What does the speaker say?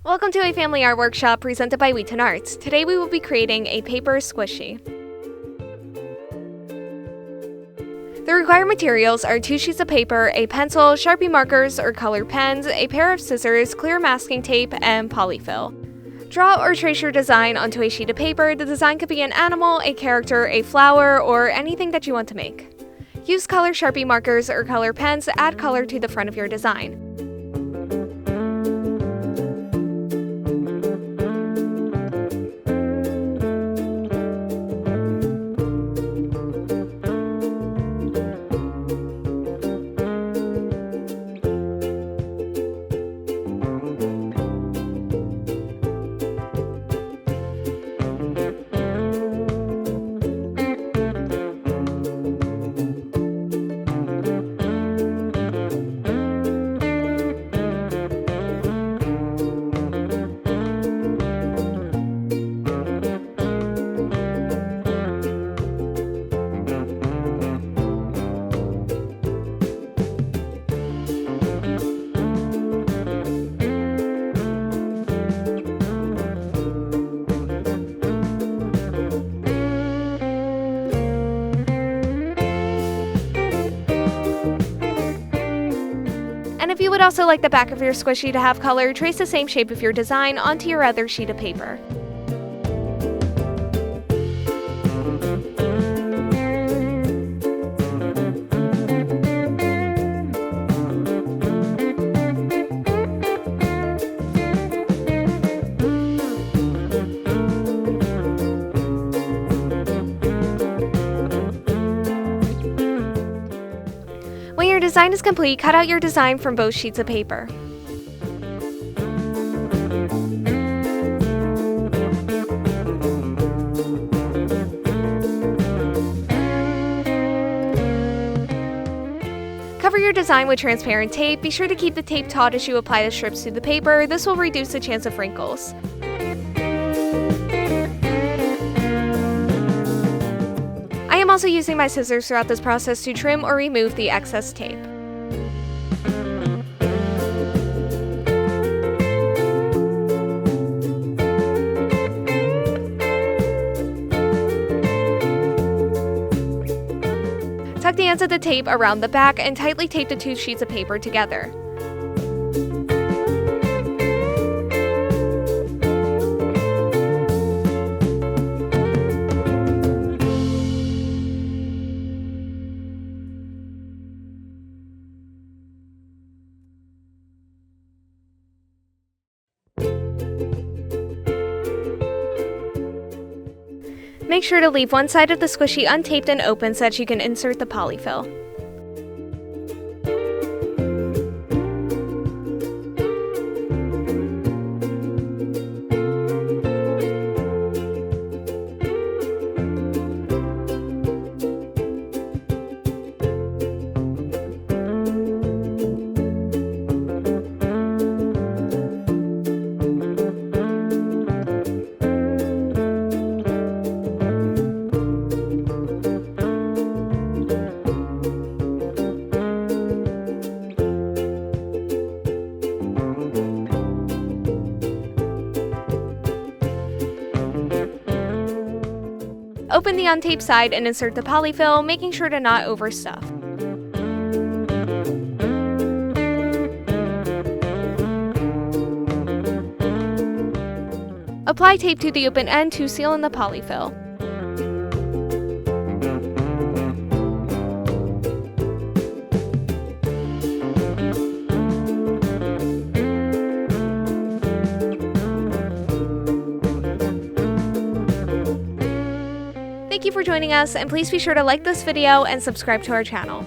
Welcome to a family art workshop presented by WheatonArts. Today we will be creating a paper squishy. The required materials are 2 sheets of paper, a pencil, Sharpie markers or colored pens, a pair of scissors, clear masking tape, and polyfill. Draw or trace your design onto a sheet of paper. The design could be an animal, a character, a flower, or anything that you want to make. Use color Sharpie markers or color pens to add color to the front of your design. And if you would also like the back of your squishy to have color, trace the same shape of your design onto your other sheet of paper. When your design is complete, cut out your design from both sheets of paper. Cover your design with transparent tape. Be sure to keep the tape taut as you apply the strips to the paper. This will reduce the chance of wrinkles. I am also using my scissors throughout this process to trim or remove the excess tape. Tuck the ends of the tape around the back and tightly tape the 2 sheets of paper together. Make sure to leave one side of the squishy untaped and open so that you can insert the polyfill. Open the untaped side and insert the polyfill, making sure to not overstuff. Apply tape to the open end to seal in the polyfill. Thank you for joining us, and please be sure to like this video and subscribe to our channel.